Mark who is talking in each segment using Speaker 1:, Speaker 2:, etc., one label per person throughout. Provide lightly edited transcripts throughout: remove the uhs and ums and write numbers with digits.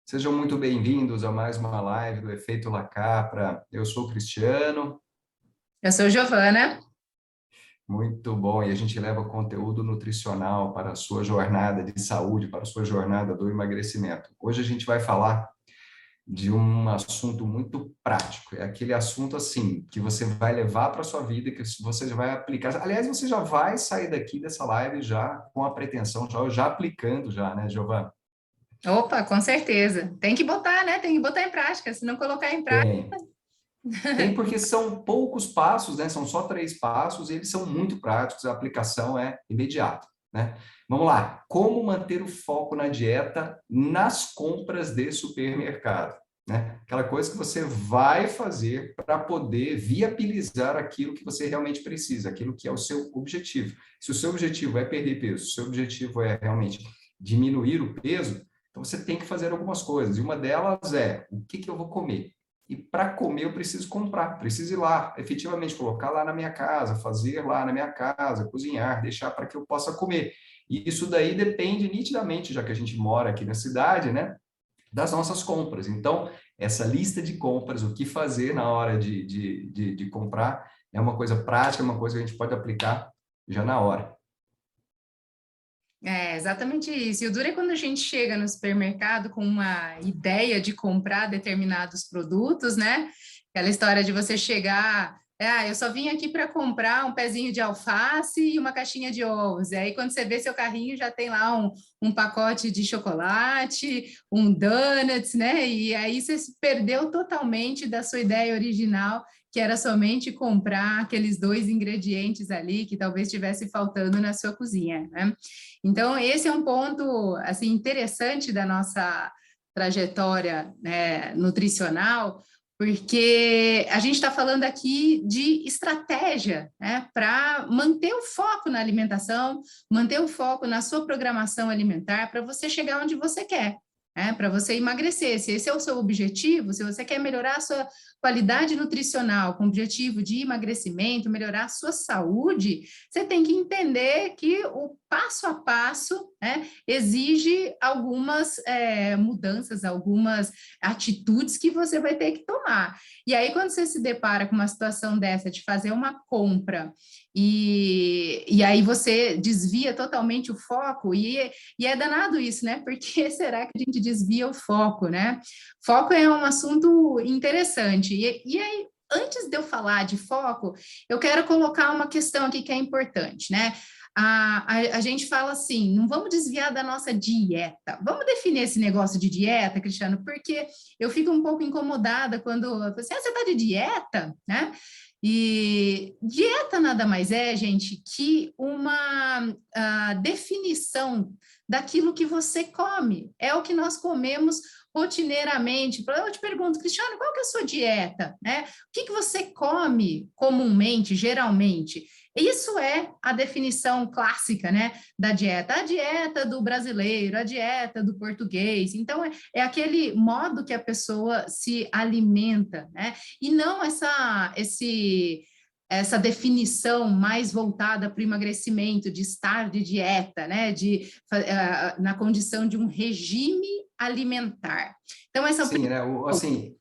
Speaker 1: Sejam muito bem-vindos a mais uma live do Efeito La Capra. Eu sou o Cristiano,
Speaker 2: Eu sou Giovana.
Speaker 1: muito bom, e a gente leva conteúdo nutricional para a sua jornada de saúde, para a sua jornada do emagrecimento. Hoje a gente vai falar de um assunto muito prático, é aquele assunto assim que você vai levar para a sua vida, que você já vai aplicar. Aliás, você já vai sair daqui dessa live já com a pretensão, já aplicando já, né, Giovana?
Speaker 2: Opa, com certeza. Tem que botar, né? Tem que botar em prática. Se não colocar em prática.
Speaker 1: Tem. Tem porque são poucos passos, né? São só 3 passos e eles são muito práticos, a aplicação é imediata, né? Vamos lá. Como manter o foco na dieta nas compras de supermercado, né? Aquela coisa que você vai fazer para poder viabilizar aquilo que você realmente precisa, aquilo que é o seu objetivo. Se o seu objetivo é perder peso, se o seu objetivo é realmente diminuir o peso, então você tem que fazer algumas coisas. E uma delas é: o que eu vou comer? E para comer eu preciso comprar, preciso ir lá, efetivamente colocar lá na minha casa, fazer lá na minha casa, cozinhar, deixar para que eu possa comer. E isso daí depende nitidamente, já que a gente mora aqui na cidade, né, das nossas compras. Então, essa lista de compras, o que fazer na hora de comprar, é uma coisa prática, é uma coisa que a gente pode aplicar já na hora.
Speaker 2: É exatamente isso. E o duro é quando a gente chega no supermercado com uma ideia de comprar determinados produtos, né? Aquela história de você chegar, eu só vim aqui para comprar um pezinho de alface e uma caixinha de ovos. E aí, quando você vê seu carrinho, já tem lá um pacote de chocolate, um donuts, né? E aí você se perdeu totalmente da sua ideia original, que era somente comprar aqueles dois ingredientes ali que talvez estivesse faltando na sua cozinha, né? Então, esse é um ponto assim interessante da nossa trajetória, né, nutricional, porque a gente está falando aqui de estratégia, né, para manter o foco na alimentação, manter o foco na sua programação alimentar, para você chegar onde você quer. Para você emagrecer, se esse é o seu objetivo, se você quer melhorar a sua qualidade nutricional com o objetivo de emagrecimento, melhorar a sua saúde, você tem que entender que o passo a passo, né, exige algumas mudanças, algumas atitudes que você vai ter que tomar. E aí, quando você se depara com uma situação dessa, de fazer uma compra, e aí você desvia totalmente o foco, e é danado isso, né? Por que será que a gente desvia o foco, né? Foco é um assunto interessante. E aí, antes de eu falar de foco, eu quero colocar uma questão aqui que é importante, né? A gente fala assim, não vamos desviar da nossa dieta. Vamos definir esse negócio de dieta, Cristiano, porque eu fico um pouco incomodada quando você está de dieta, né? E dieta nada mais é, gente, que uma definição daquilo que você come. É o que nós comemos rotineiramente. Eu te pergunto, Cristiano, qual que é a sua dieta, né? O que você come comumente, geralmente? Isso é a definição clássica, né, da dieta. A dieta do brasileiro, a dieta do português. Então, é aquele modo que a pessoa se alimenta, né? E não essa definição mais voltada para o emagrecimento, de estar de dieta, né? Na condição de um regime alimentar. Então, essa é
Speaker 1: Sim, né? Assim,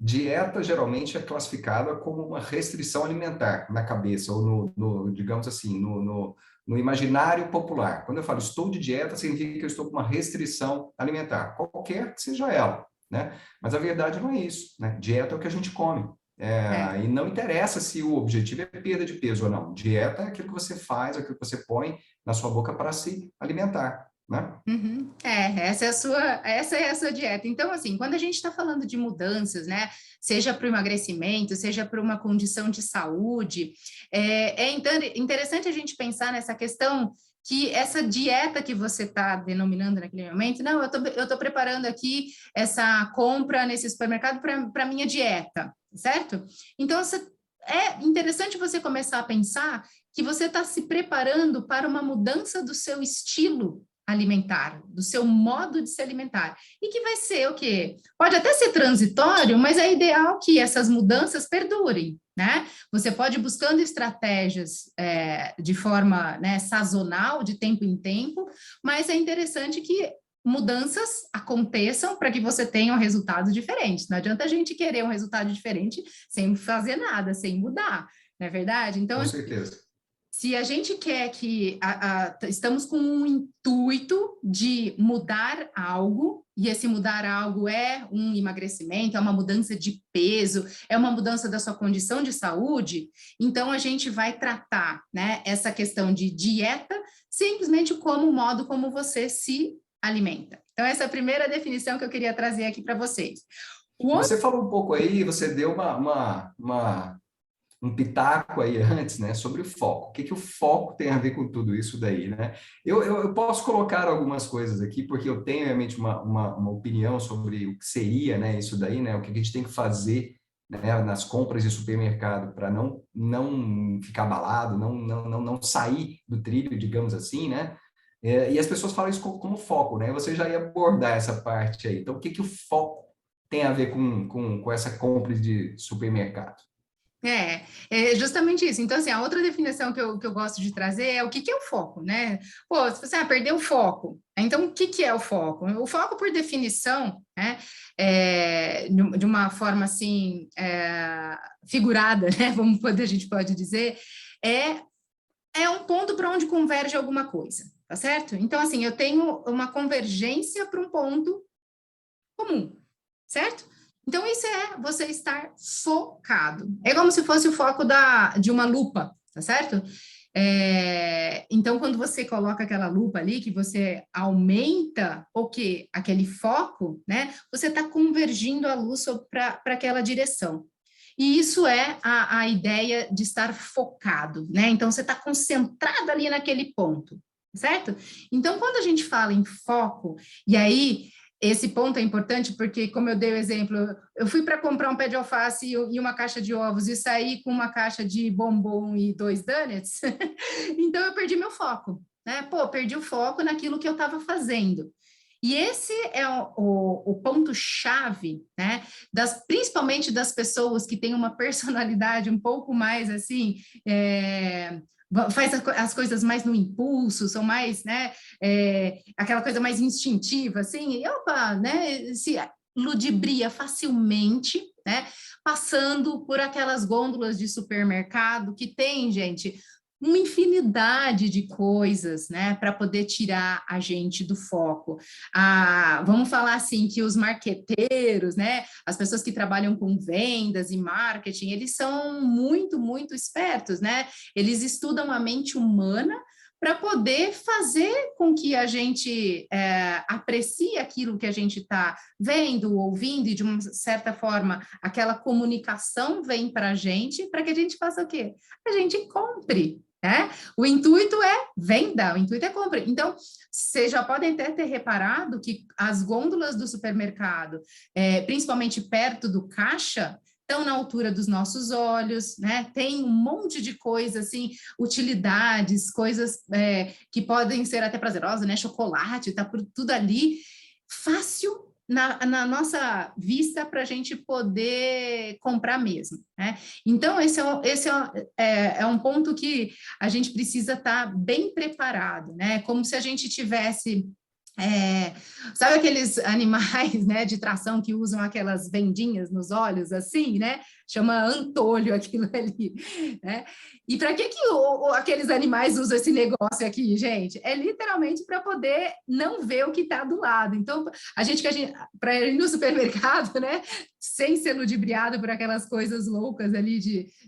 Speaker 1: dieta geralmente é classificada como uma restrição alimentar na cabeça, ou digamos assim, no imaginário popular. Quando eu falo estou de dieta, significa que eu estou com uma restrição alimentar, qualquer que seja ela, né? Mas a verdade não é isso, né? Dieta é o que a gente come.
Speaker 2: é,
Speaker 1: E não interessa se o objetivo é perda de peso ou não. Dieta é aquilo que você faz, aquilo que você põe na sua boca para se alimentar, né?
Speaker 2: uhum. Essa é a sua dieta. Então, assim, quando a gente está falando de mudanças, né, seja para o emagrecimento, seja para uma condição de saúde, interessante a gente pensar nessa questão que essa dieta que você está denominando naquele momento, não, eu tô preparando aqui essa compra nesse supermercado para minha dieta, certo? Então, é interessante você começar a pensar que você está se preparando para uma mudança do seu estilo alimentar, do seu modo de se alimentar. E que vai ser o quê? Pode até ser transitório, mas é ideal que essas mudanças perdurem, né? Você pode ir buscando estratégias de forma, né, sazonal, de tempo em tempo, mas é interessante que mudanças aconteçam para que você tenha um resultado diferente. Não adianta a gente querer um resultado diferente sem fazer nada, sem mudar, não é verdade? Então,
Speaker 1: Com certeza.
Speaker 2: se a gente quer que estamos com um intuito de mudar algo, e esse mudar algo é um emagrecimento, é uma mudança de peso, é uma mudança da sua condição de saúde, então a gente vai tratar, né, essa questão de dieta simplesmente como o modo como você se alimenta. Então, essa é a primeira definição que eu queria trazer aqui para vocês.
Speaker 1: Você falou um pouco aí, você deu um pitaco aí antes, né, sobre o foco. O que o foco tem a ver com tudo isso daí, né? Eu posso colocar algumas coisas aqui, porque eu tenho realmente uma opinião sobre o que seria, né, isso daí, né, o que a gente tem que fazer, né, nas compras de supermercado para não ficar abalado, não sair do trilho, digamos assim, né? E as pessoas falam isso como foco, né? Você já ia abordar essa parte aí. Então, o que o foco tem a ver com essa compra de supermercado?
Speaker 2: É justamente isso. Então, assim, a outra definição que eu gosto de trazer é o que é o foco, né? Pô, se você perdeu o foco, então o que é o foco? O foco, por definição, né, de uma forma assim, figurada, né? A gente pode dizer, é um ponto para onde converge alguma coisa, tá certo? Então, assim, eu tenho uma convergência para um ponto comum, certo? Então, isso é você estar focado. É como se fosse o foco de uma lupa, tá certo? Então, quando você coloca aquela lupa ali, que você aumenta o quê? Aquele foco, né? Você está convergindo a luz para aquela direção. E isso é a ideia de estar focado, né? Então, você está concentrado ali naquele ponto, certo? Então, quando a gente fala em foco, e aí esse ponto é importante porque, como eu dei o exemplo, eu fui para comprar um pé de alface e uma caixa de ovos e saí com uma caixa de bombom e 2 donuts, então eu perdi meu foco, né? Pô, perdi o foco naquilo que eu estava fazendo. E esse é o ponto-chave, né? Principalmente das pessoas que têm uma personalidade um pouco mais assim, faz as coisas mais no impulso, são mais, né, aquela coisa mais instintiva, assim, e opa, né, se ludibria facilmente, né, passando por aquelas gôndolas de supermercado que tem, gente, uma infinidade de coisas, né, para poder tirar a gente do foco. Vamos falar assim que os marqueteiros, né, as pessoas que trabalham com vendas e marketing, eles são muito, muito espertos, né? Eles estudam a mente humana para poder fazer com que a gente aprecie aquilo que a gente está vendo, ouvindo, e de uma certa forma aquela comunicação vem para a gente, para que a gente faça o quê? A gente compre. O intuito é venda, o intuito é compra. Então, vocês já podem até ter reparado que as gôndolas do supermercado, principalmente perto do caixa, estão na altura dos nossos olhos, né? Tem um monte de coisas, assim, utilidades, coisas que podem ser até prazerosas, né? Chocolate, tá por tudo ali, fácil na nossa vista para a gente poder comprar mesmo, né? Então, esse é um ponto que a gente precisa estar bem preparado, né? Como se a gente tivesse... sabe aqueles animais, né, de tração que usam aquelas vendinhas nos olhos, assim, né? Chama antolho aquilo ali, né? E para que aqueles animais usam esse negócio aqui, gente? É literalmente para poder não ver o que está do lado. Então, para ir no supermercado, né, sem ser ludibriado por aquelas coisas loucas ali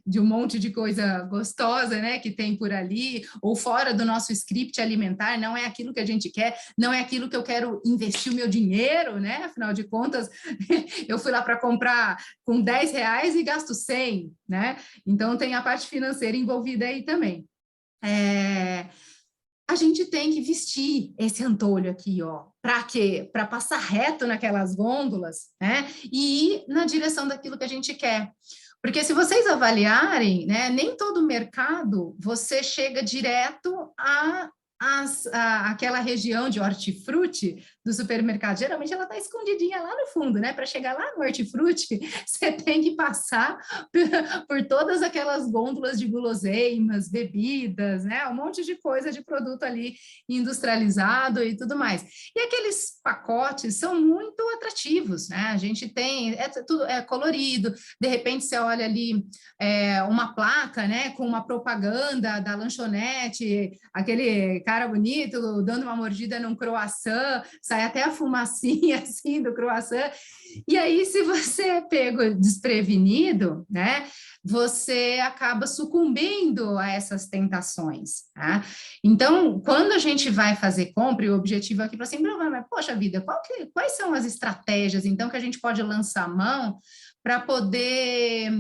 Speaker 2: de um monte de coisa gostosa, né, que tem por ali, ou fora do nosso script alimentar, não é aquilo que a gente quer, não é aquilo que eu quero investir o meu dinheiro, né? Afinal de contas, eu fui lá para comprar com R$10 e gasto 100, né? Então, tem a parte financeira envolvida aí também. A gente tem que vestir esse antolho aqui, ó. Para quê? Para passar reto naquelas gôndolas, né? E ir na direção daquilo que a gente quer. Porque se vocês avaliarem, né, nem todo mercado você chega direto àquela região de hortifruti, do supermercado. Geralmente ela está escondidinha lá no fundo, né? Para chegar lá no hortifruti, você tem que passar por todas aquelas gôndolas de guloseimas, bebidas, né? Um monte de coisa de produto ali industrializado e tudo mais. E aqueles pacotes são muito atrativos, né? A gente tem, tudo é colorido, de repente você olha ali uma placa, né, com uma propaganda da lanchonete, aquele cara bonito dando uma mordida num croissant, sai até a fumacinha assim do croissant. E aí, se você é pego desprevenido, né, você acaba sucumbindo a essas tentações, tá? Então, quando a gente vai fazer compra, e o objetivo aqui para assim, mas, poxa vida, quais são as estratégias, então, que a gente pode lançar mão para poder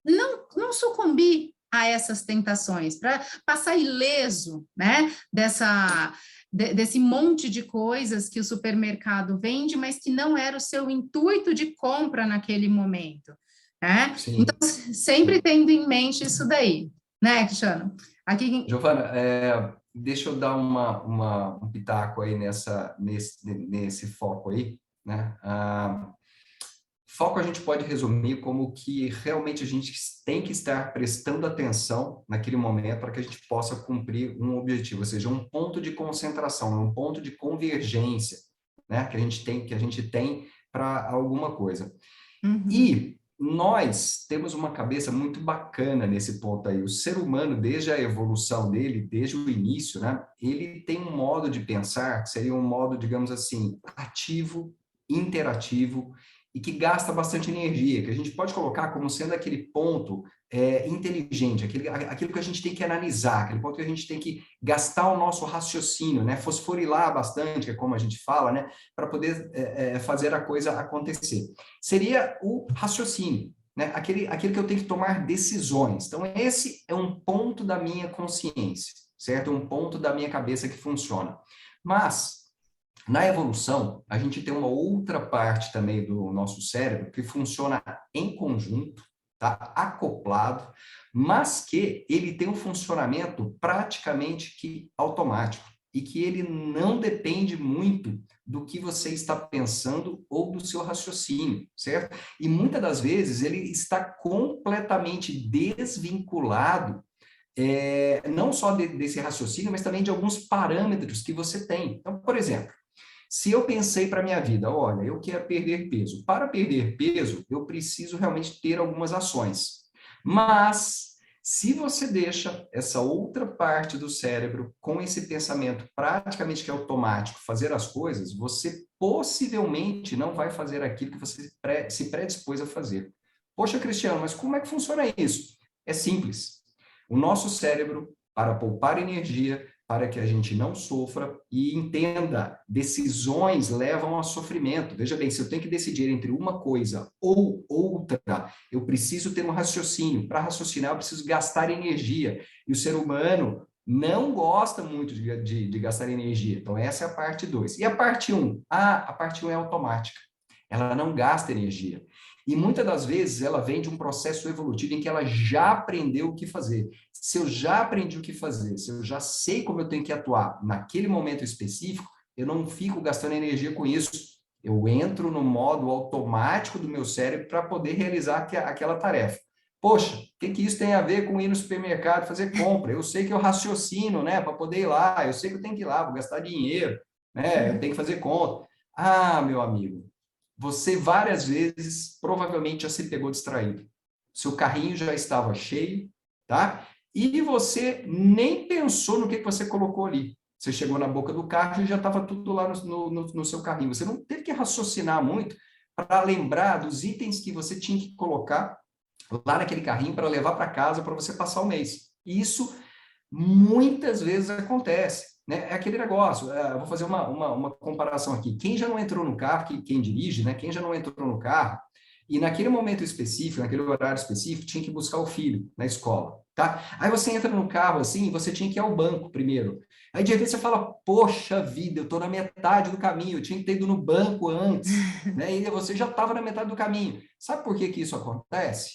Speaker 2: não sucumbir a essas tentações, para passar ileso, né, desse monte de coisas que o supermercado vende, mas que não era o seu intuito de compra naquele momento, né? Então,
Speaker 1: Sim,
Speaker 2: sempre
Speaker 1: sim.
Speaker 2: tendo em mente isso daí, né, Cristiano? Aqui...
Speaker 1: Giovana, deixa eu dar um pitaco aí nesse foco aí, né? Foco a gente pode resumir como que realmente a gente tem que estar prestando atenção naquele momento para que a gente possa cumprir um objetivo, ou seja, um ponto de concentração, um ponto de convergência, né, que a gente tem para alguma coisa.
Speaker 2: Uhum.
Speaker 1: E nós temos uma cabeça muito bacana nesse ponto aí. O ser humano, desde a evolução dele, desde o início, né, ele tem um modo de pensar que seria um modo, digamos assim, ativo, interativo e que gasta bastante energia, que a gente pode colocar como sendo aquele ponto inteligente, aquilo que a gente tem que analisar, aquele ponto que a gente tem que gastar o nosso raciocínio, né, fosforilar bastante, que é como a gente fala, né, para poder fazer a coisa acontecer. Seria o raciocínio, né? Aquele que eu tenho que tomar decisões. Então, esse é um ponto da minha consciência, certo? Um ponto da minha cabeça que funciona. Mas, na evolução, a gente tem uma outra parte também do nosso cérebro que funciona em conjunto, tá? Acoplado, mas que ele tem um funcionamento praticamente que automático e que ele não depende muito do que você está pensando ou do seu raciocínio, certo? E muitas das vezes ele está completamente desvinculado não só desse raciocínio, mas também de alguns parâmetros que você tem. Então, por exemplo, se eu pensei para a minha vida, olha, eu quero perder peso. Para perder peso, eu preciso realmente ter algumas ações. Mas, se você deixa essa outra parte do cérebro com esse pensamento praticamente que é automático, fazer as coisas, você possivelmente não vai fazer aquilo que você se predispôs a fazer. Poxa, Cristiano, mas como é que funciona isso? É simples. O nosso cérebro, para poupar energia, para que a gente não sofra e entenda, decisões levam a sofrimento. Veja bem, se eu tenho que decidir entre uma coisa ou outra, eu preciso ter um raciocínio. Para raciocinar, eu preciso gastar energia. E o ser humano não gosta muito de gastar energia. Então, essa é a parte 2. E a parte 1? A parte 1 é automática. Ela não gasta energia. E muitas das vezes ela vem de um processo evolutivo em que ela já aprendeu o que fazer. Se eu já aprendi o que fazer, se eu já sei como eu tenho que atuar naquele momento específico, eu não fico gastando energia com isso. Eu entro no modo automático do meu cérebro para poder realizar aquela tarefa. Poxa, o que isso tem a ver com ir no supermercado e fazer compra? Eu sei que eu raciocino, né, para poder ir lá, eu sei que eu tenho que ir lá, vou gastar dinheiro, né, eu tenho que fazer conta. Ah, meu amigo, você várias vezes provavelmente já se pegou distraído. Seu carrinho já estava cheio, tá? E você nem pensou no que você colocou ali. Você chegou na boca do carro e já estava tudo lá no seu carrinho. Você não teve que raciocinar muito para lembrar dos itens que você tinha que colocar lá naquele carrinho para levar para casa para você passar o mês. E isso muitas vezes acontece. Né? É aquele negócio, eu vou fazer uma comparação aqui. Quem já não entrou no carro, quem dirige, né? Quem já não entrou no carro, e naquele momento específico, naquele horário específico, tinha que buscar o filho na escola, tá? Aí você entra no carro assim, você tinha que ir ao banco primeiro. Aí de repente você fala, poxa vida, eu estou na metade do caminho, eu tinha que ter ido no banco antes, né? E você já estava na metade do caminho. Sabe por que isso acontece?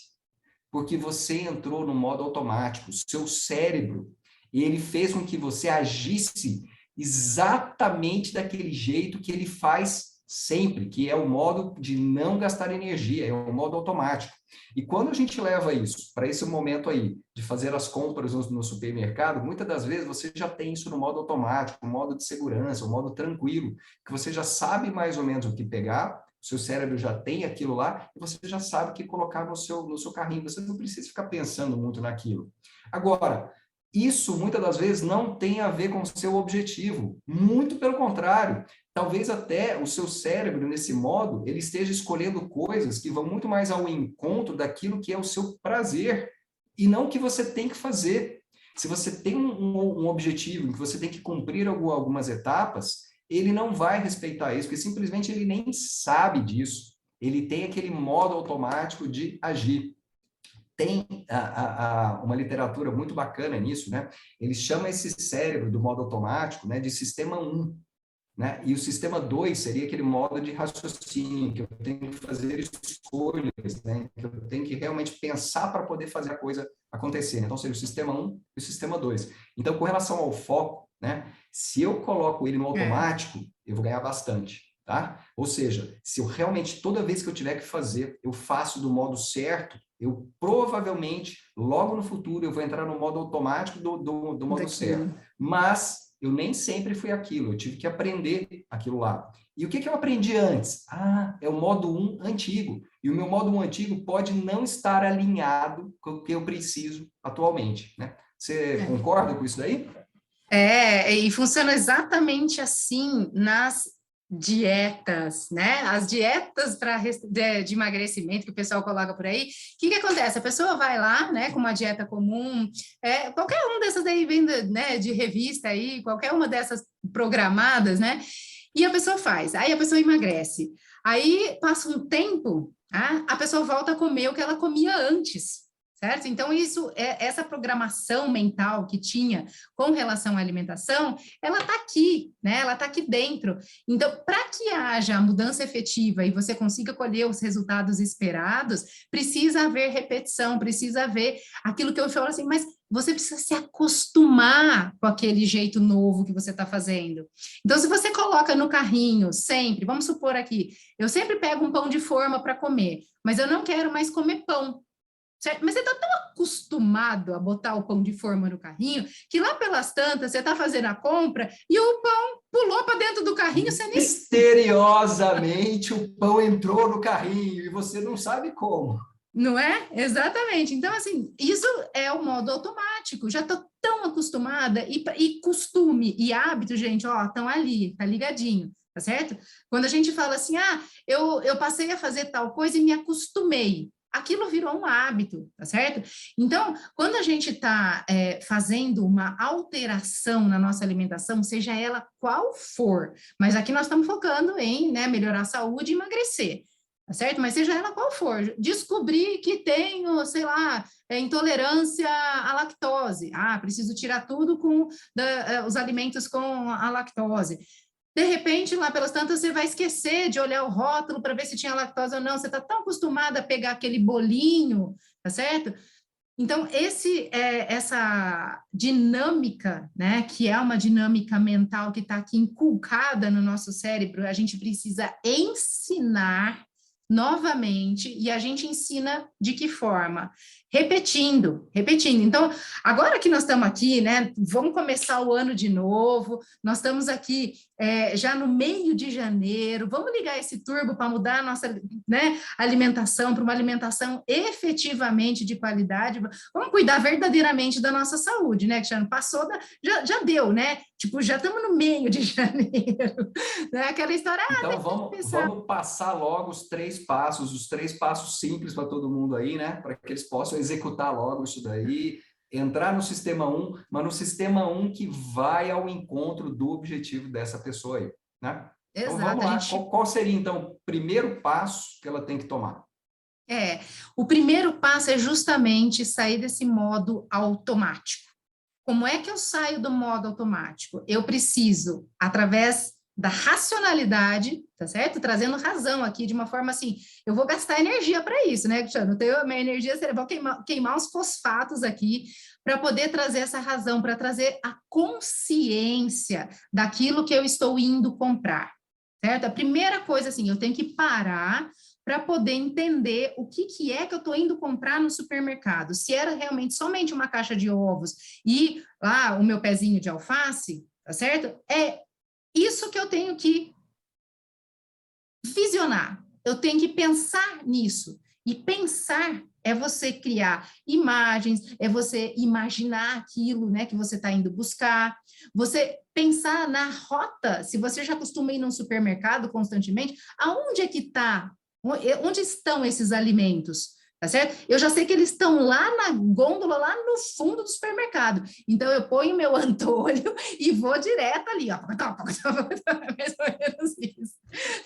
Speaker 1: Porque você entrou no modo automático, seu cérebro, ele fez com que você agisse exatamente daquele jeito que ele faz sempre, que é o modo de não gastar energia, é o modo automático. E quando a gente leva isso para esse momento aí de fazer as compras no supermercado, muitas das vezes você já tem isso no modo automático, no modo de segurança, no modo tranquilo, que você já sabe mais ou menos o que pegar, o seu cérebro já tem aquilo lá, e você já sabe o que colocar no seu carrinho, você não precisa ficar pensando muito naquilo. Agora, isso muitas das vezes não tem a ver com o seu objetivo, muito pelo contrário. Talvez até o seu cérebro, nesse modo, ele esteja escolhendo coisas que vão muito mais ao encontro daquilo que é o seu prazer, e não o que você tem que fazer. Se você tem um objetivo em que você tem que cumprir algumas etapas, ele não vai respeitar isso, porque simplesmente ele nem sabe disso. Ele tem aquele modo automático de agir. Tem uma literatura muito bacana nisso, né? Eles chamam esse cérebro do modo automático, né, de sistema 1. Né? E o sistema 2 seria aquele modo de raciocínio, que eu tenho que fazer escolhas, né? Que eu tenho que realmente pensar para poder fazer a coisa acontecer. Então, seria o sistema 1 e o sistema 2. Então, com relação ao foco, né? Se eu coloco ele no automático, eu vou ganhar bastante. Tá? Ou seja, se eu realmente, toda vez que eu tiver que fazer, eu faço do modo certo, eu provavelmente, logo no futuro, eu vou entrar no modo automático do modo certo. Mas eu nem sempre fui aquilo, eu tive que aprender aquilo lá. E o que eu aprendi antes? É o modo 1 antigo. E o meu modo 1 antigo pode não estar alinhado com o que eu preciso atualmente. Né? Você concorda com isso daí?
Speaker 2: E funciona exatamente assim nas dietas, né? As dietas de emagrecimento que o pessoal coloca por aí. O que acontece? A pessoa vai lá, né, com uma dieta comum, qualquer uma dessas aí vem né, de revista aí, qualquer uma dessas programadas, né? E a pessoa faz, aí a pessoa emagrece. Aí passa um tempo, a pessoa volta a comer o que ela comia antes. Certo? Então, essa programação mental que tinha com relação à alimentação, ela está aqui, né? Ela está aqui dentro. Então, para que haja a mudança efetiva e você consiga colher os resultados esperados, precisa haver repetição, precisa haver aquilo que eu falo assim, mas você precisa se acostumar com aquele jeito novo que você está fazendo. Então, se você coloca no carrinho sempre, vamos supor aqui, eu sempre pego um pão de forma para comer, mas eu não quero mais comer pão. Certo? Mas você está tão acostumado a botar o pão de forma no carrinho, que lá pelas tantas você está fazendo a compra e o pão pulou para dentro do carrinho, você nem...
Speaker 1: Misteriosamente o pão entrou no carrinho e você não sabe como.
Speaker 2: Não é? Exatamente. Então, assim, isso é o modo automático. Já estou tão acostumada e costume e hábito, gente, estão ali, tá ligadinho, tá certo? Quando a gente fala assim, eu passei a fazer tal coisa e me acostumei. Aquilo virou um hábito, tá certo? Então, quando a gente está fazendo uma alteração na nossa alimentação, seja ela qual for, mas aqui nós estamos focando em, né, melhorar a saúde e emagrecer, tá certo? Mas seja ela qual for, descobri que tenho, sei lá, intolerância à lactose. Preciso tirar tudo com os alimentos com a lactose. De repente, lá pelas tantas, você vai esquecer de olhar o rótulo para ver se tinha lactose ou não. Você está tão acostumada a pegar aquele bolinho, tá certo? Então, essa dinâmica, né, que é uma dinâmica mental que está aqui inculcada no nosso cérebro, a gente precisa ensinar novamente, e a gente ensina de que forma? Repetindo. Então, agora que nós estamos aqui, né, vamos começar o ano de novo, nós estamos aqui já no meio de janeiro, vamos ligar esse turbo para mudar a nossa, né, alimentação para uma alimentação efetivamente de qualidade, vamos cuidar verdadeiramente da nossa saúde, né, Cristiano? Passou, já deu, né? Tipo, já estamos no meio de janeiro, né? Aquela história...
Speaker 1: Então, vamos passar logo os 3 passos simples para todo mundo aí, né? Para que eles possam executar logo isso daí, entrar no sistema 1, mas no sistema 1 que vai ao encontro do objetivo dessa pessoa aí, né? Então, vamos lá. Qual seria, então, o primeiro passo que ela tem que tomar?
Speaker 2: O primeiro passo é justamente sair desse modo automático. Como é que eu saio do modo automático? Eu preciso, através da racionalidade, tá certo? Trazendo razão aqui de uma forma assim, eu vou gastar energia para isso, né, Cristiano? Eu tenho a minha energia cerebral, queimar os fosfatos aqui para poder trazer essa razão, para trazer a consciência daquilo que eu estou indo comprar, certo? A primeira coisa, assim, eu tenho que parar para poder entender o que é que eu estou indo comprar no supermercado. Se era realmente somente uma caixa de ovos e lá o meu pezinho de alface, tá certo? É isso que eu tenho que visionar. Eu tenho que pensar nisso. E pensar é você criar imagens, é você imaginar aquilo, né, que você está indo buscar, você pensar na rota, se você já costuma ir num supermercado constantemente, aonde é que está? Onde estão esses alimentos? Tá certo? Eu já sei que eles estão lá na gôndola, lá no fundo do supermercado. Então, eu ponho meu antolho e vou direto ali, ó. Mais ou menos isso.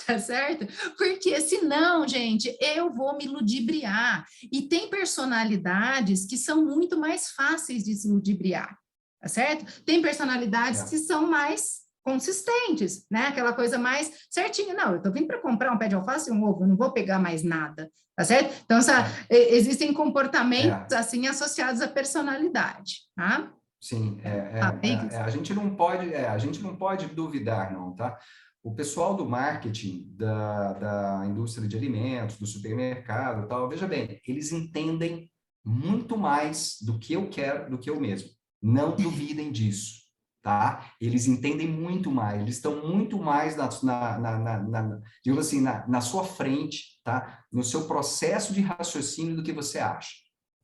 Speaker 2: Tá certo? Porque senão, gente, eu vou me ludibriar. E tem personalidades que são muito mais fáceis de se ludibriar. Tá certo? Tem personalidades que são mais consistentes, né? Aquela coisa mais certinha. Não, eu tô vindo para comprar um pé de alface e um ovo, eu não vou pegar mais nada, tá certo? Então, existem comportamentos assim associados à personalidade, tá?
Speaker 1: Sim,
Speaker 2: Bem,
Speaker 1: a gente não pode duvidar, não, tá? O pessoal do marketing, da indústria de alimentos, do supermercado, tal, veja bem, eles entendem muito mais do que eu quero, do que eu mesmo. Não duvidem disso, tá? Eles entendem muito mais, eles estão muito mais digamos assim, na sua frente, tá? No seu processo de raciocínio do que você acha,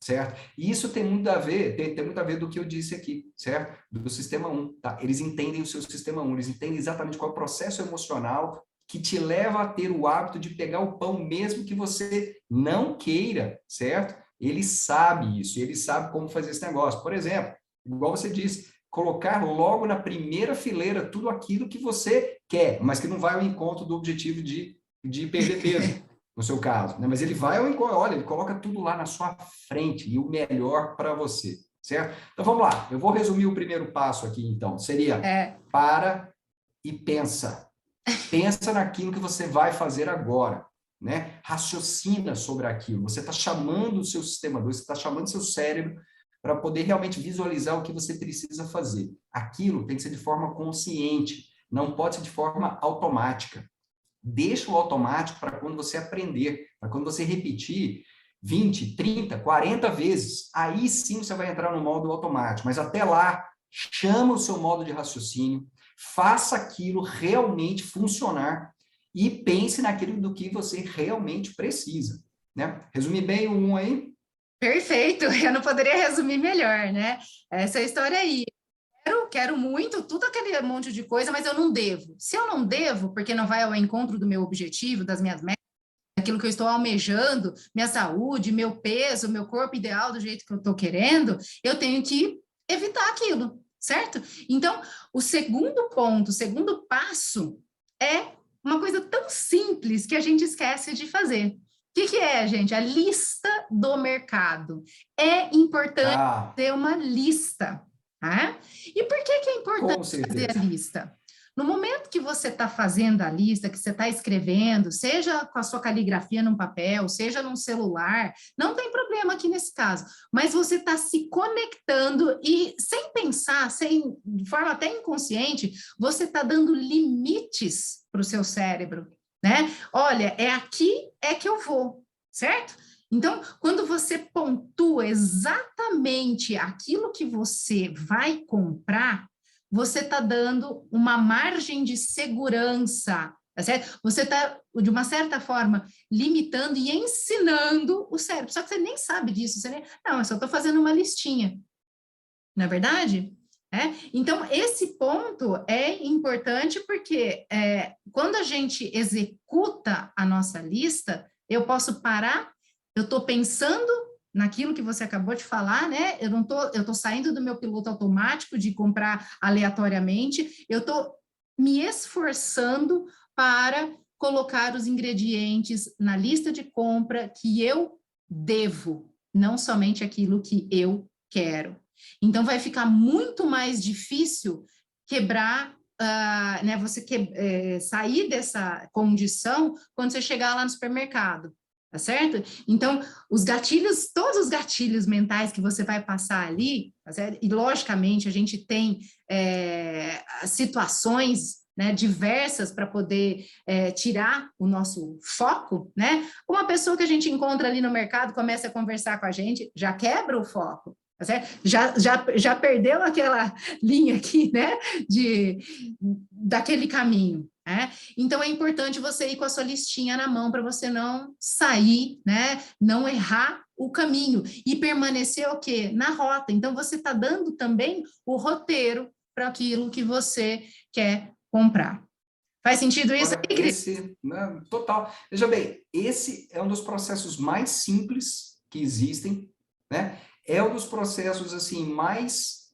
Speaker 1: certo? E isso tem muito a ver, tem muito a ver do que eu disse aqui, certo? Do sistema 1, tá? Eles entendem o seu sistema 1, eles entendem exatamente qual é o processo emocional que te leva a ter o hábito de pegar o pão mesmo que você não queira, certo? Ele sabe isso, ele sabe como fazer esse negócio. Por exemplo, igual você disse, colocar logo na primeira fileira tudo aquilo que você quer, mas que não vai ao encontro do objetivo de perder peso, no seu caso, né? Mas ele vai ao encontro, olha, ele coloca tudo lá na sua frente e o melhor para você, certo? Então vamos lá, eu vou resumir o primeiro passo aqui, então. Seria para e pensa. Pensa naquilo que você vai fazer agora, né? Raciocina sobre aquilo. Você está chamando o seu sistema 2, você está chamando o seu cérebro para poder realmente visualizar o que você precisa fazer. Aquilo tem que ser de forma consciente, não pode ser de forma automática. Deixa o automático para quando você aprender, para quando você repetir 20, 30, 40 vezes. Aí sim você vai entrar no modo automático. Mas até lá, chama o seu modo de raciocínio, faça aquilo realmente funcionar e pense naquilo do que você realmente precisa, né? Resumir bem o 1 aí?
Speaker 2: Perfeito, eu não poderia resumir melhor, né? Essa história aí. Quero muito, tudo aquele monte de coisa, mas eu não devo. Se eu não devo, porque não vai ao encontro do meu objetivo, das minhas metas, daquilo que eu estou almejando, minha saúde, meu peso, meu corpo ideal do jeito que eu estou querendo, eu tenho que evitar aquilo, certo? Então, o segundo ponto, o segundo passo é uma coisa tão simples que a gente esquece de fazer. O que é, gente? A lista do mercado. É importante ter uma lista. Tá? E por que é importante fazer a lista? No momento que você está fazendo a lista, que você está escrevendo, seja com a sua caligrafia num papel, seja num celular, não tem problema aqui nesse caso, mas você está se conectando e sem pensar, de forma até inconsciente, você está dando limites para o seu cérebro, né? Olha, é aqui é que eu vou, certo? Então, quando você pontua exatamente aquilo que você vai comprar, você está dando uma margem de segurança, tá certo? Você está, de uma certa forma, limitando e ensinando o cérebro. Só que você nem sabe disso. Não, eu só estou fazendo uma listinha. Não é verdade? Então, esse ponto é importante porque quando a gente executa a nossa lista, eu posso parar, eu estou pensando naquilo que você acabou de falar, né? Eu tô saindo do meu piloto automático de comprar aleatoriamente, eu estou me esforçando para colocar os ingredientes na lista de compra que eu devo, não somente aquilo que eu quero. Então, vai ficar muito mais difícil quebrar né, você sair dessa condição quando você chegar lá no supermercado, tá certo? Então, todos os gatilhos mentais que você vai passar ali, tá certo? E logicamente a gente tem situações, né, diversas para poder tirar o nosso foco, né? Uma pessoa que a gente encontra ali no mercado começa a conversar com a gente, já quebra o foco, tá certo? Já perdeu aquela linha aqui, né, daquele caminho, né? Então é importante você ir com a sua listinha na mão para você não sair, né, não errar o caminho e permanecer o quê? Na rota. Então você está dando também o roteiro para aquilo que você quer comprar. Faz sentido isso
Speaker 1: Olha,
Speaker 2: aí, Cris?
Speaker 1: né, total. Veja bem, esse é um dos processos mais simples que existem, né? É um dos processos assim mais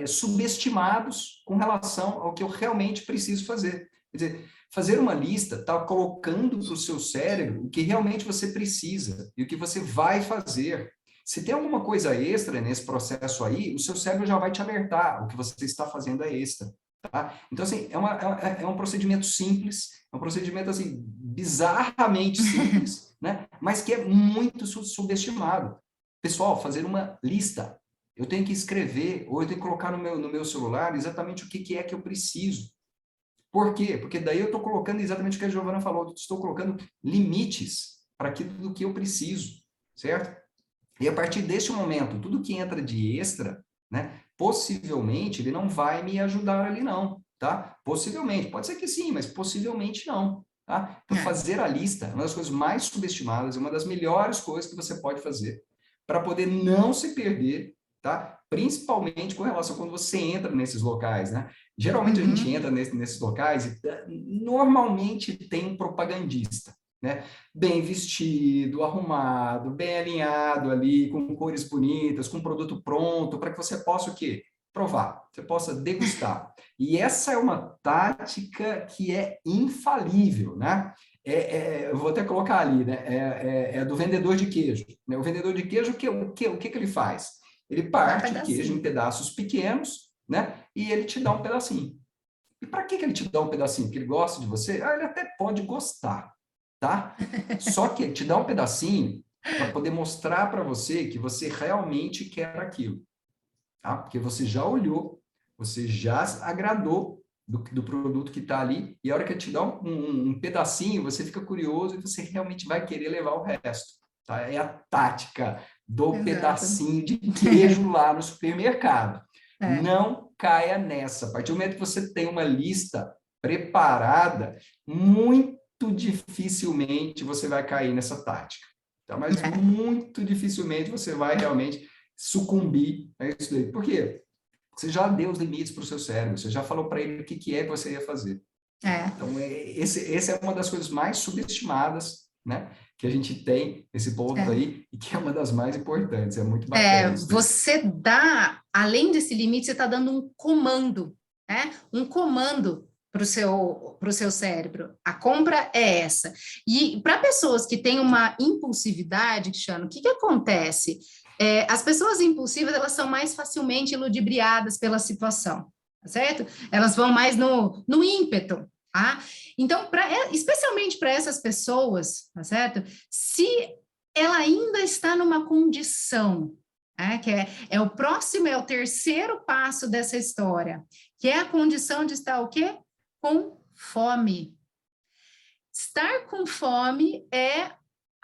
Speaker 1: subestimados com relação ao que eu realmente preciso fazer. Quer dizer, fazer uma lista está colocando para o seu cérebro o que realmente você precisa e o que você vai fazer. Se tem alguma coisa extra nesse processo aí, o seu cérebro já vai te alertar, o que você está fazendo é extra. Tá? Então, assim, é um procedimento simples, é um procedimento, assim, bizarramente simples, né? Mas que é muito subestimado. Pessoal, fazer uma lista. Eu tenho que escrever, ou eu tenho que colocar no meu celular exatamente o que é que eu preciso. Por quê? Porque daí eu estou colocando exatamente o que a Giovana falou, eu estou colocando limites para aquilo do que eu preciso, certo? E a partir deste momento, tudo que entra de extra, né, possivelmente ele não vai me ajudar ali não, tá? Possivelmente, pode ser que sim, mas possivelmente não, tá? Então fazer a lista é uma das coisas mais subestimadas, é uma das melhores coisas que você pode fazer para poder não se perder, tá? Principalmente com relação a quando você entra nesses locais, né? Geralmente a gente entra nesses locais e normalmente tem um propagandista, né? Bem vestido, arrumado, bem alinhado ali, com cores bonitas, com produto pronto, para que você possa o quê? Provar, você possa degustar. E essa é uma tática que é infalível, né? Eu vou até colocar ali, né? É do vendedor de queijo. Né? O vendedor de queijo, o que ele faz? Ele parte o queijo em pedaços pequenos, né? E ele te dá um pedacinho. E para que ele te dá um pedacinho? Porque ele gosta de você? Ele até pode gostar, tá? Só que ele te dá um pedacinho para poder mostrar para você que você realmente quer aquilo, tá? Porque você já olhou, você já agradou do produto que está ali, e a hora que ele te dá um pedacinho, você fica curioso e você realmente vai querer levar o resto, tá? É a tática do pedacinho de queijo lá no supermercado. Não caia nessa. A partir do momento que você tem uma lista preparada, muito dificilmente você vai cair nessa tática. Tá? Mas muito dificilmente você vai realmente sucumbir a isso daí. Por quê? Você já deu os limites para o seu cérebro, você já falou para ele o que é que você ia fazer. Então, essa é uma das coisas mais subestimadas, né, que a gente tem nesse ponto aí, e que é uma das mais importantes, é muito bacana isso daí.
Speaker 2: Você dá, além desse limite, você está dando um comando, né? Um comando para o seu cérebro. A compra é essa. E para pessoas que têm uma impulsividade, Cristiano, o que acontece? As pessoas impulsivas, elas são mais facilmente ludibriadas pela situação, tá certo? Elas vão mais no ímpeto, tá? Então, especialmente para essas pessoas, tá certo? Se ela ainda está numa condição, que é o próximo, é o terceiro passo dessa história, que é a condição de estar o quê? Com fome. Estar com fome é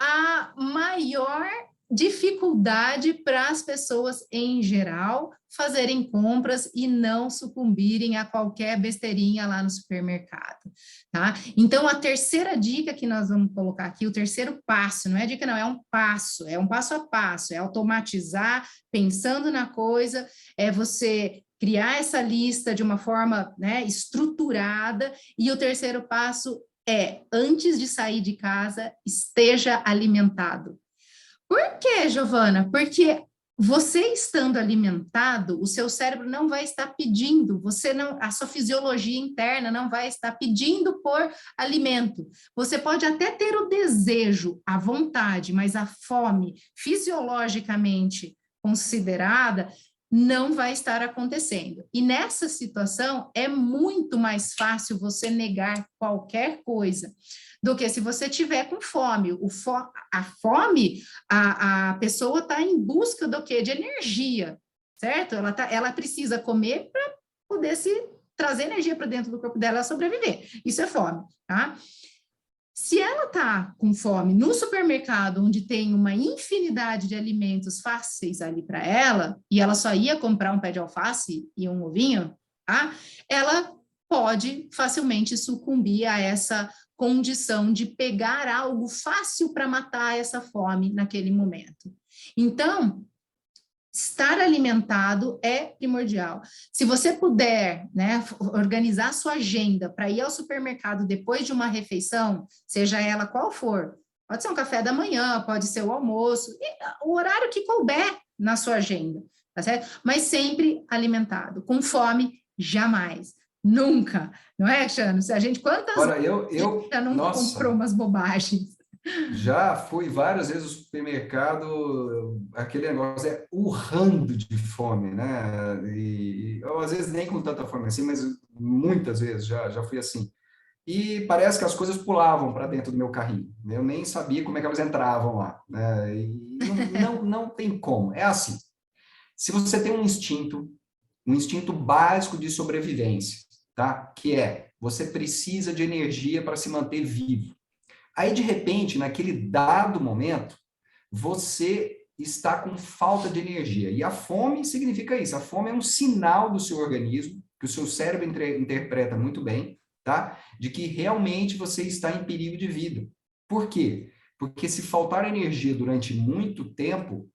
Speaker 2: a maior dificuldade para as pessoas em geral fazerem compras e não sucumbirem a qualquer besteirinha lá no supermercado, tá? Então, a terceira dica que nós vamos colocar aqui, o terceiro passo, não é dica não, é um passo a passo, é automatizar, pensando na coisa, é você criar essa lista de uma forma, né, estruturada, e o terceiro passo antes de sair de casa, esteja alimentado. Por quê, Giovana? Porque você estando alimentado, o seu cérebro não vai estar pedindo, a sua fisiologia interna não vai estar pedindo por alimento. Você pode até ter o desejo, a vontade, mas a fome fisiologicamente considerada não vai estar acontecendo. E nessa situação, é muito mais fácil você negar qualquer coisa do que se você tiver com fome. A fome, a pessoa está em busca do quê? De energia, certo? Ela precisa comer para poder se trazer energia para dentro do corpo dela sobreviver. Isso é fome, tá? Se ela está com fome no supermercado, onde tem uma infinidade de alimentos fáceis ali para ela, e ela só ia comprar um pé de alface e um ovinho, tá? Ela pode facilmente sucumbir a essa condição de pegar algo fácil para matar essa fome naquele momento. Então, estar alimentado é primordial. Se você puder, né, organizar sua agenda para ir ao supermercado depois de uma refeição, seja ela qual for, pode ser um café da manhã, pode ser o almoço, o horário que couber na sua agenda, tá certo? Mas sempre alimentado. Com fome, jamais. Nunca. Não é, Xano? Se a gente, quantas
Speaker 1: Ora,
Speaker 2: vezes já não
Speaker 1: nossa,
Speaker 2: comprou umas bobagens?
Speaker 1: já fui várias vezes ao supermercado, aquele negócio é urrando de fome, né? E eu, às vezes nem com tanta fome assim, mas muitas vezes já fui assim. E parece que as coisas pulavam para dentro do meu carrinho. Eu nem sabia como é que elas entravam lá, né? E não tem como. É assim. Se você tem um instinto básico de sobrevivência, tá? Que é, você precisa de energia para se manter vivo. Aí, de repente, naquele dado momento, você está com falta de energia. E a fome significa isso. A fome é um sinal do seu organismo, que o seu cérebro interpreta muito bem, tá? De que realmente você está em perigo de vida. Por quê? Porque se faltar energia durante muito tempo,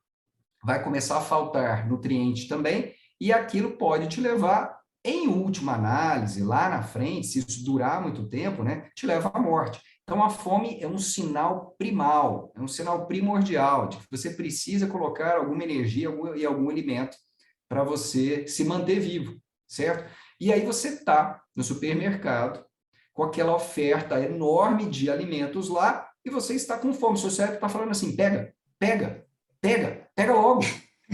Speaker 1: vai começar a faltar nutriente também, e aquilo pode te levar, em última análise, lá na frente, se isso durar muito tempo, né, te leva à morte. Então, a fome é um sinal primal, é um sinal primordial de que você precisa colocar alguma energia e algum alimento para você se manter vivo, certo? E aí você está no supermercado com aquela oferta enorme de alimentos lá e você está com fome. O seu cérebro está falando assim, pega logo,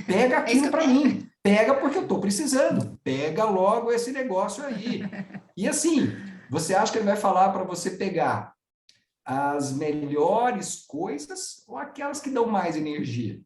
Speaker 1: pega aquilo para mim, pega porque eu estou precisando, pega logo esse negócio aí. E assim, você acha que ele vai falar para você pegar as melhores coisas ou aquelas que dão mais energia?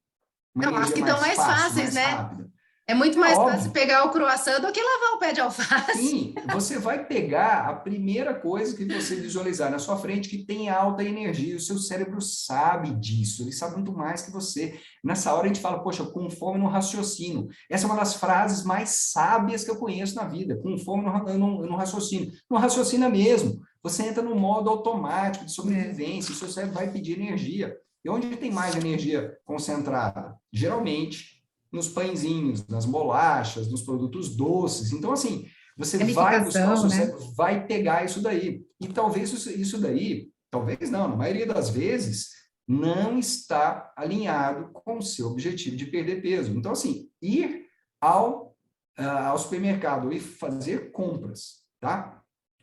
Speaker 1: Uma
Speaker 2: Não, as
Speaker 1: energia
Speaker 2: que estão
Speaker 1: mais
Speaker 2: mais
Speaker 1: fácil,
Speaker 2: fáceis,
Speaker 1: mais
Speaker 2: né?
Speaker 1: rápida.
Speaker 2: É muito
Speaker 1: É
Speaker 2: mais fácil
Speaker 1: óbvio.
Speaker 2: pegar o croissant do que lavar o pé de alface.
Speaker 1: Sim, você vai pegar a primeira coisa que você visualizar na sua frente que tem alta energia. O seu cérebro sabe disso, ele sabe muito mais que você. Nessa hora a gente fala, poxa, com fome no raciocínio. Essa é uma das frases mais sábias que eu conheço na vida. Com fome no raciocínio. Não raciocina mesmo. Você entra no modo automático de sobrevivência, o seu cérebro vai pedir energia. E onde tem mais energia concentrada? Geralmente nos pãezinhos, nas bolachas, nos produtos doces. Então, assim, você vai buscar, o seu
Speaker 2: Né?
Speaker 1: cérebro vai pegar isso daí. E talvez isso daí, talvez não, na maioria das vezes, não está alinhado com o seu objetivo de perder peso. Então, assim, ir ao supermercado e fazer compras, tá?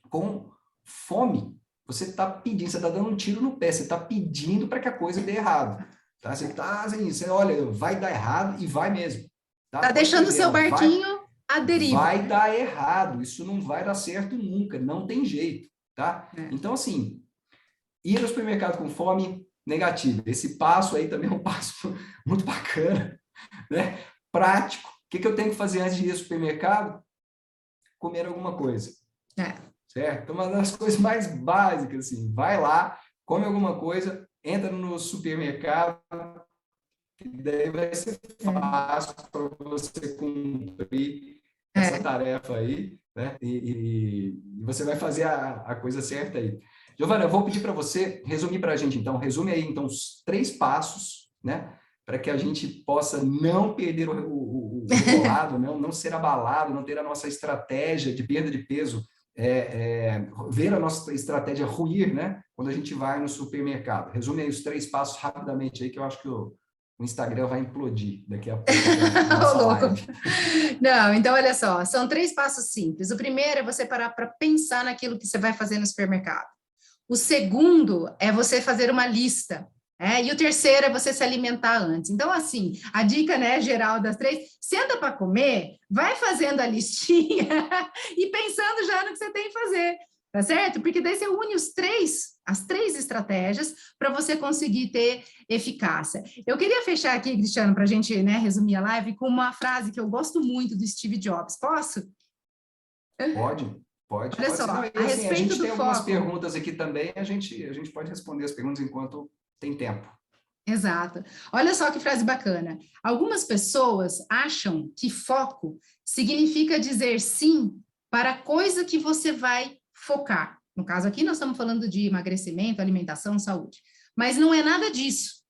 Speaker 1: Com fome, você está pedindo, você está dando um tiro no pé, você está pedindo para que a coisa dê errado. Tá? Você está assim, você olha, vai dar errado e vai mesmo. Tá?
Speaker 2: Tá deixando o seu barquinho à deriva.
Speaker 1: Vai dar errado, isso não vai dar certo nunca, não tem jeito. Tá? Então, assim, ir ao supermercado com fome, negativo. Esse passo aí também é um passo muito bacana, né? Prático. O que eu tenho que fazer antes de ir ao supermercado? Comer alguma coisa. Certo? Então, uma das coisas mais básicas, assim, vai lá, come alguma coisa, entra no supermercado, que daí vai ser fácil para você cumprir essa tarefa aí, né? E você vai fazer a coisa certa aí. Giovana, eu vou pedir para você resumir para a gente, então, resume aí, então, os 3 passos, né? Para que a gente possa não perder o lado, não ser abalado, não ter a nossa estratégia de perda de peso, ver a nossa estratégia ruir, né? Quando a gente vai no supermercado. Resume aí os 3 passos rapidamente aí, que eu acho que o Instagram vai implodir daqui a pouco.
Speaker 2: Não, então olha só, são 3 passos simples. O primeiro é você parar para pensar naquilo que você vai fazer no supermercado. O segundo é você fazer uma lista. E o terceiro é você se alimentar antes. Então, assim, a dica, né, geral das 3, senta para comer, vai fazendo a listinha e pensando já no que você tem que fazer, tá certo? Porque daí você une as três estratégias para você conseguir ter eficácia. Eu queria fechar aqui, Cristiano, para a gente, né, resumir a live, com uma frase que eu gosto muito do Steve Jobs. Posso?
Speaker 1: Pode
Speaker 2: Só,
Speaker 1: ser. Não, e
Speaker 2: a
Speaker 1: assim, a
Speaker 2: respeito
Speaker 1: gente
Speaker 2: do
Speaker 1: tem algumas
Speaker 2: foco.
Speaker 1: perguntas aqui também, a gente pode responder as perguntas enquanto tem tempo.
Speaker 2: Exato. Olha só que frase bacana. Algumas pessoas acham que foco significa dizer sim para a coisa que você vai focar. No caso aqui, nós estamos falando de emagrecimento, alimentação, saúde. Mas não é nada disso.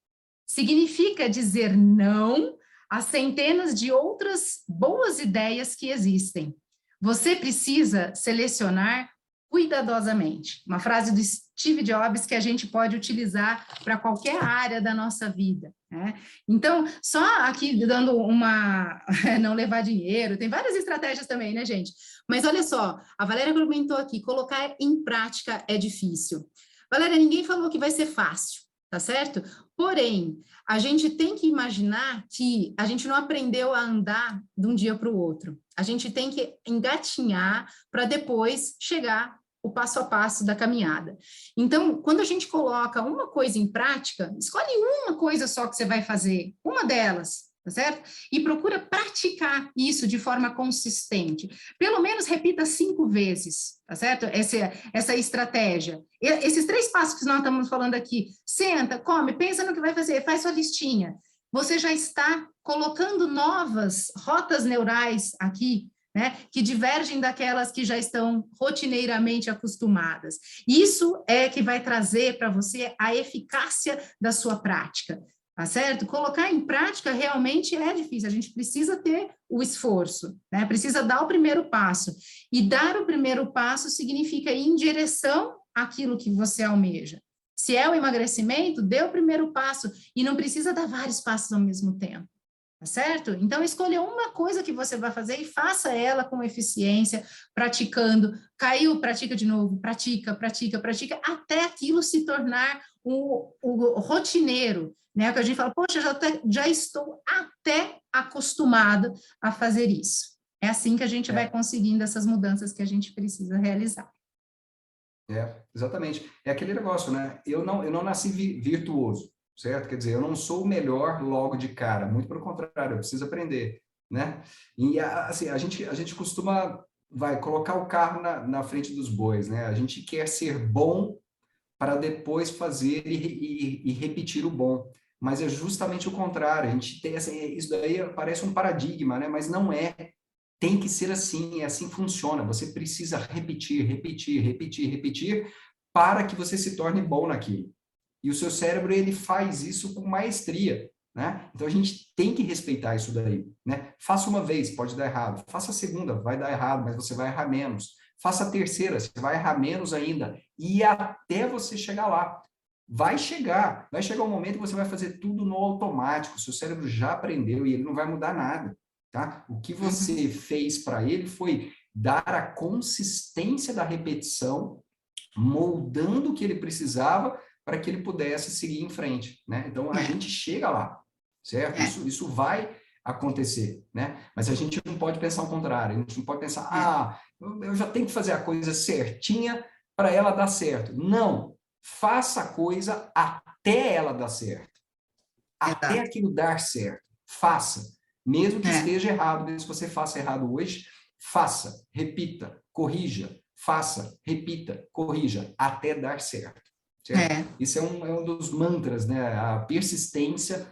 Speaker 2: Significa dizer não a centenas de outras boas ideias que existem. Você precisa selecionar cuidadosamente. Uma frase do Steve Jobs que a gente pode utilizar para qualquer área da nossa vida, né? Então, só aqui dando uma... não levar dinheiro, tem várias estratégias também, né, gente? Mas olha só, a Valéria comentou aqui, colocar em prática é difícil. Valéria, ninguém falou que vai ser fácil, tá certo? Porém, a gente tem que imaginar que a gente não aprendeu a andar de um dia para o outro. A gente tem que engatinhar para depois chegar o passo a passo da caminhada. Então, quando a gente coloca uma coisa em prática, escolhe uma coisa só que você vai fazer, uma delas, tá certo? E procura praticar isso de forma consistente. Pelo menos repita 5 vezes, tá certo? Essa estratégia. Esses 3 passos que nós estamos falando aqui, senta, come, pensa no que vai fazer, faz sua listinha. Você já está colocando novas rotas neurais aqui, né, que divergem daquelas que já estão rotineiramente acostumadas. Isso é que vai trazer para você a eficácia da sua prática, tá certo? Colocar em prática realmente é difícil, a gente precisa ter o esforço, né? Precisa dar o primeiro passo. E dar o primeiro passo significa ir em direção àquilo que você almeja. Se é o emagrecimento, dê o primeiro passo e não precisa dar vários passos ao mesmo tempo. Tá certo? Então, escolha uma coisa que você vai fazer e faça ela com eficiência, praticando. Caiu, pratica de novo, pratica, até aquilo se tornar o rotineiro, né? Que a gente fala, poxa, já estou até acostumado a fazer isso. É assim que a gente vai conseguindo essas mudanças que a gente precisa realizar.
Speaker 1: Exatamente. É aquele negócio, né? Eu não nasci virtuoso, certo? Quer dizer, eu não sou o melhor logo de cara, muito pelo contrário, eu preciso aprender, né? E assim, a gente costuma colocar o carro na frente dos bois, né? A gente quer ser bom para depois fazer e repetir o bom. Mas é justamente o contrário, a gente tem isso daí parece um paradigma, né? Mas não é. Tem que ser assim, é assim que funciona. Você precisa repetir para que você se torne bom naquilo. E o seu cérebro, ele faz isso com maestria, né? Então, a gente tem que respeitar isso daí, né? Faça uma vez, pode dar errado. Faça a segunda, vai dar errado, mas você vai errar menos. Faça a terceira, você vai errar menos ainda. E até você chegar lá. Vai chegar um momento que você vai fazer tudo no automático. O seu cérebro já aprendeu e ele não vai mudar nada, tá? O que você fez para ele foi dar a consistência da repetição, moldando o que ele precisava para que ele pudesse seguir em frente, né? Então, a gente chega lá, certo? Isso vai acontecer, né? Mas a gente não pode pensar o contrário, a gente não pode pensar, eu já tenho que fazer a coisa certinha para ela dar certo. Não, faça a coisa até ela dar certo, até aquilo dar certo, faça, mesmo que esteja errado, mesmo que você faça errado hoje, faça, repita, corrija, faça, repita, corrija, até dar certo. Isso é um dos mantras, né? A persistência,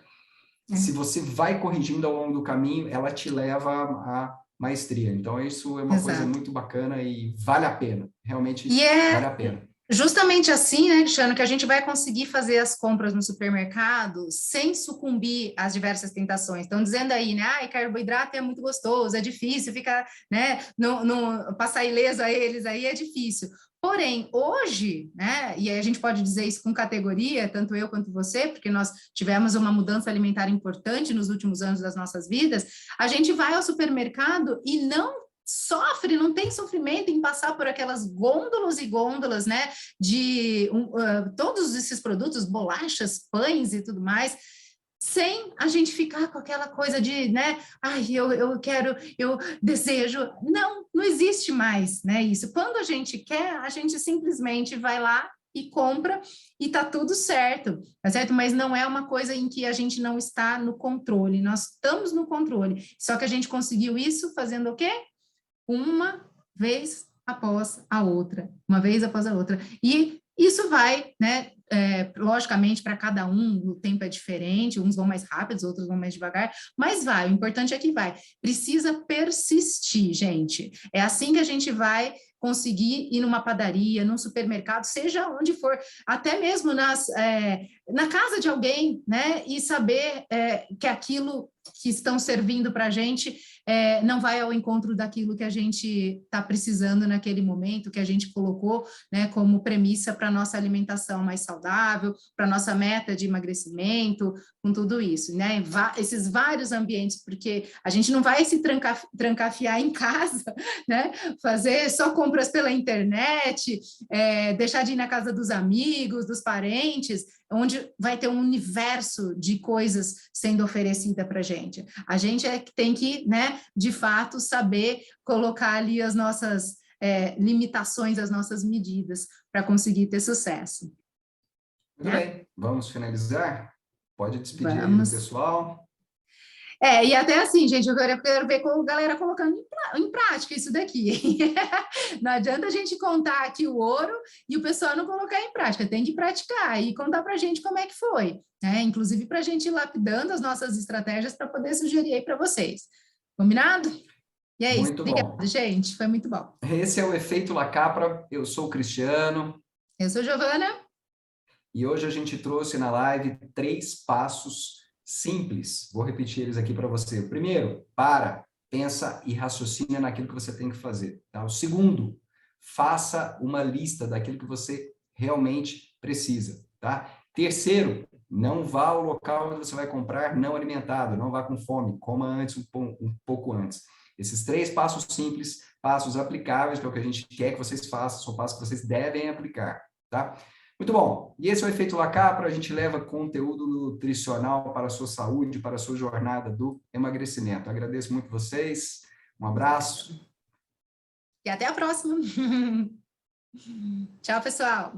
Speaker 1: se você vai corrigindo ao longo do caminho, ela te leva à maestria. Então, isso é uma coisa muito bacana e vale a pena. Realmente vale a pena.
Speaker 2: Justamente assim, né, Cristiano, que a gente vai conseguir fazer as compras no supermercado sem sucumbir às diversas tentações. Estão dizendo aí, né, carboidrato é muito gostoso, é difícil ficar, né, passar ileso a eles aí é difícil. Porém, hoje, né, e a gente pode dizer isso com categoria, tanto eu quanto você, porque nós tivemos uma mudança alimentar importante nos últimos anos das nossas vidas, a gente vai ao supermercado e não sofre, não tem sofrimento em passar por aquelas gôndolas e gôndolas, né, de todos esses produtos, bolachas, pães e tudo mais, sem a gente ficar com aquela coisa de, né, ai, eu quero, eu desejo. Não, não existe mais, né, isso. Quando a gente quer, a gente simplesmente vai lá e compra e tá tudo certo, tá certo? Mas não é uma coisa em que a gente não está no controle, nós estamos no controle, só que a gente conseguiu isso fazendo o quê? Uma vez após a outra, uma vez após a outra. E isso vai, né, logicamente, para cada um, o tempo é diferente, uns vão mais rápidos, outros vão mais devagar, mas vai, o importante é que vai. Precisa persistir, gente. É assim que a gente vai conseguir ir numa padaria, num supermercado, seja onde for, até mesmo na casa de alguém, né, e saber que aquilo que estão servindo para a gente não vai ao encontro daquilo que a gente está precisando naquele momento, que a gente colocou, né, como premissa para a nossa alimentação mais saudável, para a nossa meta de emagrecimento, com tudo isso, né? Esses vários ambientes, porque a gente não vai se trancafiar em casa, né? Fazer só compras pela internet, deixar de ir na casa dos amigos, dos parentes, onde vai ter um universo de coisas sendo oferecida para a gente. A gente é que tem que, né, de fato, saber colocar ali as nossas limitações, as nossas medidas para conseguir ter sucesso.
Speaker 1: Muito bem, vamos finalizar? Pode despedir aí do
Speaker 2: Vamos.
Speaker 1: pessoal.
Speaker 2: E até assim, gente, eu quero ver com a galera colocando em prática isso daqui. Não adianta a gente contar aqui o ouro e o pessoal não colocar em prática, tem que praticar e contar para a gente como é que foi, né? Inclusive para a gente ir lapidando as nossas estratégias para poder sugerir aí para vocês. Combinado? E é isso.
Speaker 1: Muito
Speaker 2: Obrigada,
Speaker 1: bom.
Speaker 2: gente. Foi muito bom.
Speaker 1: Esse é o Efeito La Capra. Eu sou o Cristiano.
Speaker 2: Eu sou Giovana.
Speaker 1: E hoje a gente trouxe na live 3 passos simples. Vou repetir eles aqui para você. O primeiro, pensa e raciocina naquilo que você tem que fazer. Tá? O segundo, faça uma lista daquilo que você realmente precisa. Tá? Terceiro, não vá ao local onde você vai comprar não alimentado, não vá com fome, coma antes, um pouco antes. Esses 3 passos simples, passos aplicáveis, que é o que a gente quer que vocês façam, são passos que vocês devem aplicar. Tá? Muito bom. E esse é o Efeito La Capra. A gente leva conteúdo nutricional para a sua saúde, para a sua jornada do emagrecimento. Agradeço muito vocês. Um abraço.
Speaker 2: E até a próxima. Tchau, pessoal.